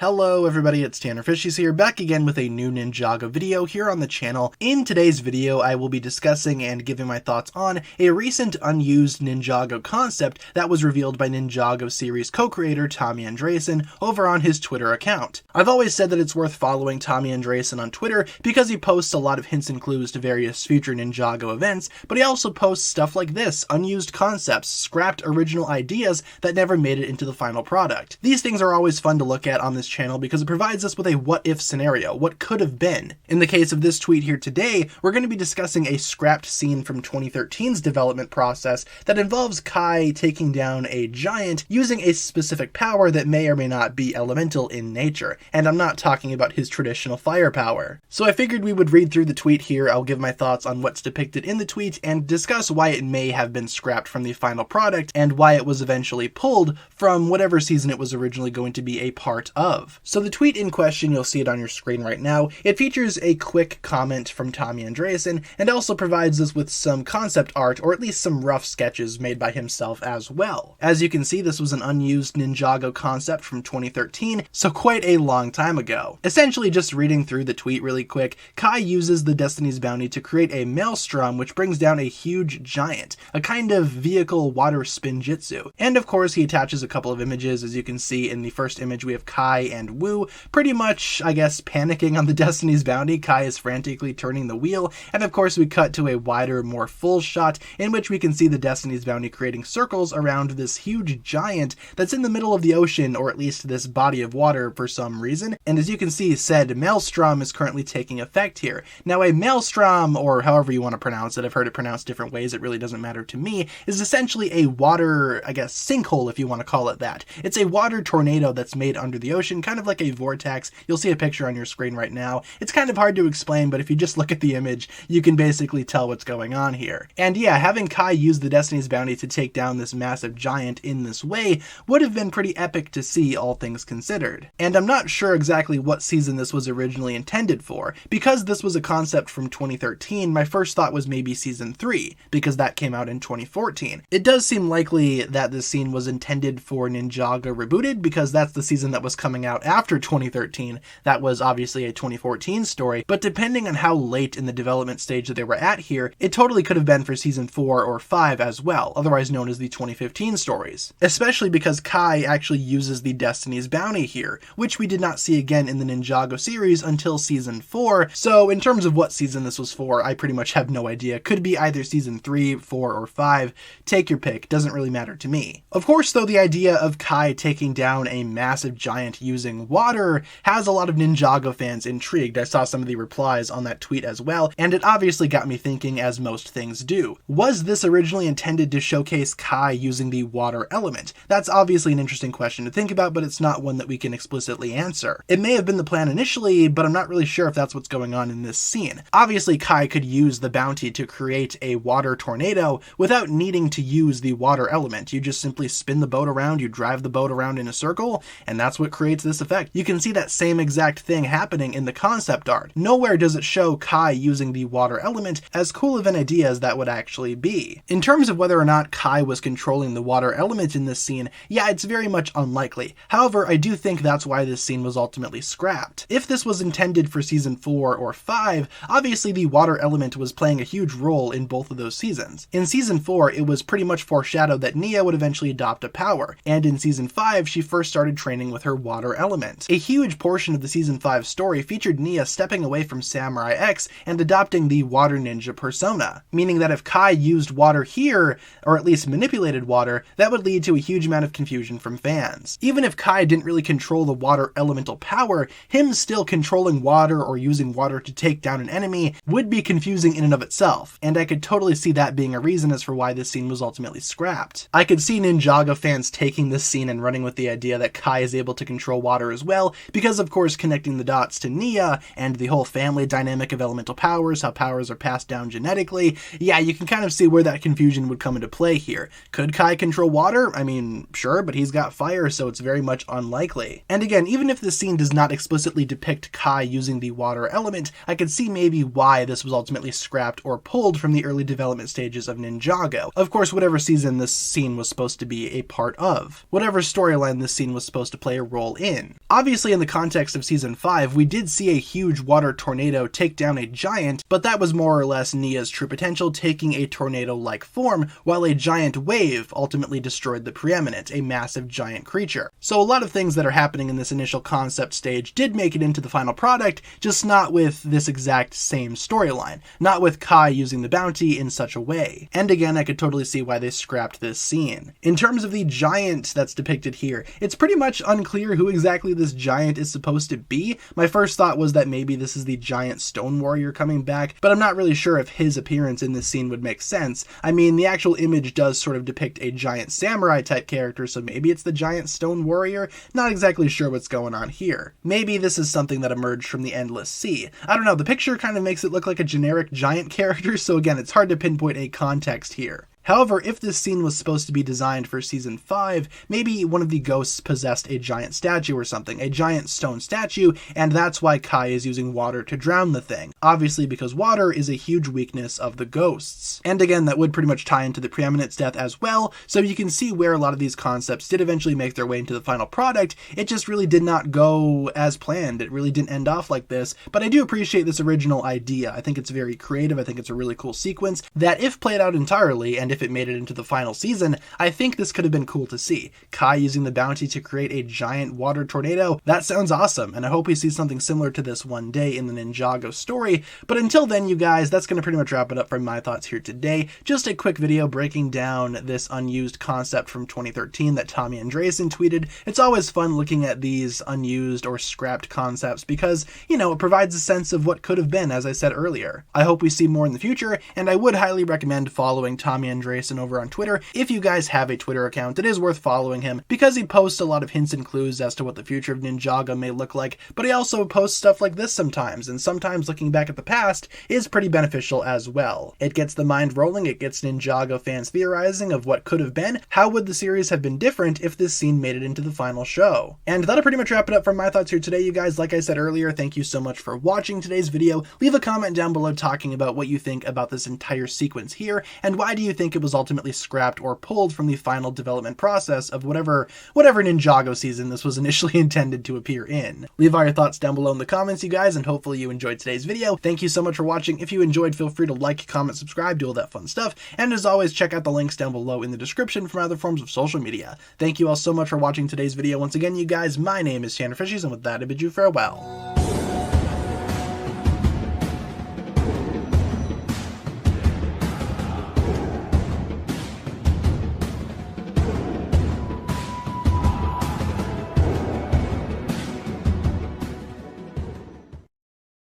Hello everybody, it's TannerFishies here, back again with a new Ninjago video here on the channel. In today's video, I will be discussing and giving my thoughts on a recent unused Ninjago concept that was revealed by Ninjago series co-creator Tommy Andresen over on his Twitter account. I've always said that it's worth following Tommy Andresen on Twitter because he posts a lot of hints and clues to various future Ninjago events, but he also posts stuff like this, unused concepts, scrapped original ideas that never made it into the final product. These things are always fun to look at on this channel because it provides us with a what-if scenario, what could have been. In the case of this tweet here today, we're going to be discussing a scrapped scene from 2013's development process that involves Kai taking down a giant using a specific power that may or may not be elemental in nature, and I'm not talking about his traditional firepower. So I figured we would read through the tweet here, I'll give my thoughts on what's depicted in the tweet, and discuss why it may have been scrapped from the final product, and why it was eventually pulled from whatever season it was originally going to be a part of. So the tweet in question, you'll see it on your screen right now, it features a quick comment from Tommy Andresen and also provides us with some concept art, or at least some rough sketches made by himself as well. As you can see, this was an unused Ninjago concept from 2013, so quite a long time ago. Essentially, just reading through the tweet really quick, Kai uses the Destiny's Bounty to create a maelstrom which brings down a huge giant, a kind of vehicle water spin jitsu. And of course, he attaches a couple of images. As you can see in the first image, we have Kai and Wu pretty much, I guess, panicking on the Destiny's Bounty. Kai is frantically turning the wheel, and of course we cut to a wider, more full shot in which we can see the Destiny's Bounty creating circles around this huge giant that's in the middle of the ocean, or at least this body of water for some reason. And as you can see, said maelstrom is currently taking effect here. Now a maelstrom, or however you want to pronounce it, I've heard it pronounced different ways, it really doesn't matter to me, is essentially a water, I guess, sinkhole if you want to call it that. It's a water tornado that's made under the ocean, kind of like a vortex. You'll see a picture on your screen right now. It's kind of hard to explain, but if you just look at the image, you can basically tell what's going on here. And yeah, having Kai use the Destiny's Bounty to take down this massive giant in this way would have been pretty epic to see, all things considered. And I'm not sure exactly what season this was originally intended for. Because this was a concept from 2013, my first thought was maybe season 3, because that came out in 2014. It does seem likely that this scene was intended for Ninjago Rebooted, because that's the season that was coming out after 2013. That was obviously a 2014 story, but depending on how late in the development stage that they were at here, it totally could have been for season 4 or 5 as well, otherwise known as the 2015 stories. Especially because Kai actually uses the Destiny's Bounty here, which we did not see again in the Ninjago series until season 4, so in terms of what season this was for, I pretty much have no idea. Could be either season 3, 4, or 5. Take your pick, doesn't really matter to me. Of course though, the idea of Kai taking down a massive giant using water has a lot of Ninjago fans intrigued. I saw some of the replies on that tweet as well, and it obviously got me thinking, as most things do. Was this originally intended to showcase Kai using the water element? That's obviously an interesting question to think about, but it's not one that we can explicitly answer. It may have been the plan initially, but I'm not really sure if that's what's going on in this scene. Obviously, Kai could use the bounty to create a water tornado without needing to use the water element. You just simply spin the boat around, you drive the boat around in a circle, and that's what creates this effect. You can see that same exact thing happening in the concept art. Nowhere does it show Kai using the water element, as cool of an idea as that would actually be. In terms of whether or not Kai was controlling the water element in this scene, yeah, it's very much unlikely. However, I do think that's why this scene was ultimately scrapped. If this was intended for season 4 or 5, obviously the water element was playing a huge role in both of those seasons. In season 4, it was pretty much foreshadowed that Nia would eventually adopt a power, and in season 5, she first started training with her water element. A huge portion of the season 5 story featured Nia stepping away from Samurai X and adopting the water ninja persona, meaning that if Kai used water here, or at least manipulated water, that would lead to a huge amount of confusion from fans. Even if Kai didn't really control the water elemental power, him still controlling water or using water to take down an enemy would be confusing in and of itself, and I could totally see that being a reason as for why this scene was ultimately scrapped. I could see Ninjago fans taking this scene and running with the idea that Kai is able to control water as well, because of course connecting the dots to Nia and the whole family dynamic of elemental powers, how powers are passed down genetically, yeah, you can kind of see where that confusion would come into play here. Could Kai control water? I mean, sure, but he's got fire, so it's very much unlikely. And again, even if the scene does not explicitly depict Kai using the water element, I could see maybe why this was ultimately scrapped or pulled from the early development stages of Ninjago. Of course, whatever season this scene was supposed to be a part of. Whatever storyline this scene was supposed to play a role in. in. Obviously, in the context of Season 5, we did see a huge water tornado take down a giant, but that was more or less Nia's true potential taking a tornado-like form, while a giant wave ultimately destroyed the Preeminent, a massive giant creature. So a lot of things that are happening in this initial concept stage did make it into the final product, just not with this exact same storyline, not with Kai using the bounty in such a way. And again, I could totally see why they scrapped this scene. In terms of the giant that's depicted here, it's pretty much unclear who exactly this giant is supposed to be. My first thought was that maybe this is the giant stone warrior coming back, but I'm not really sure if his appearance in this scene would make sense. I mean, the actual image does sort of depict a giant samurai type character, so maybe it's the giant stone warrior? Not exactly sure what's going on here. Maybe this is something that emerged from the Endless Sea. I don't know, the picture kind of makes it look like a generic giant character, so again, it's hard to pinpoint a context here. However, if this scene was supposed to be designed for Season 5, maybe one of the ghosts possessed a giant statue or something, a giant stone statue, and that's why Kai is using water to drown the thing. Obviously, because water is a huge weakness of the ghosts. And again, that would pretty much tie into the Preeminent's death as well, so you can see where a lot of these concepts did eventually make their way into the final product. It just really did not go as planned. It really didn't end off like this, but I do appreciate this original idea. I think it's very creative. I think it's a really cool sequence that, if played out entirely, and if it made it into the final season, I think this could have been cool to see. Kai using the bounty to create a giant water tornado, that sounds awesome, and I hope we see something similar to this one day in the Ninjago story. But until then, you guys, that's going to pretty much wrap it up for my thoughts here today. Just a quick video breaking down this unused concept from 2013 that Tommy Andreessen tweeted. It's always fun looking at these unused or scrapped concepts because, you know, it provides a sense of what could have been, as I said earlier. I hope we see more in the future, and I would highly recommend following Tommy Andreessen over on Twitter. If you guys have a Twitter account, it is worth following him because he posts a lot of hints and clues as to what the future of Ninjago may look like, but he also posts stuff like this sometimes, and sometimes looking back at the past is pretty beneficial as well. It gets the mind rolling, it gets Ninjago fans theorizing of what could have been, how would the series have been different if this scene made it into the final show. And that'll pretty much wrap it up for my thoughts here today, you guys. Like I said earlier, thank you so much for watching today's video. Leave a comment down below talking about what you think about this entire sequence here, and why do you think it was ultimately scrapped or pulled from the final development process of whatever Ninjago season this was initially intended to appear in. Leave all your thoughts down below in the comments, you guys, and hopefully you enjoyed today's video. Thank you so much for watching. If you enjoyed, feel free to like, comment, subscribe, do all that fun stuff, and as always, check out the links down below in the description for my other forms of social media. Thank you all so much for watching today's video. Once again, you guys, my name is TannerFishies, and with that, I bid you farewell.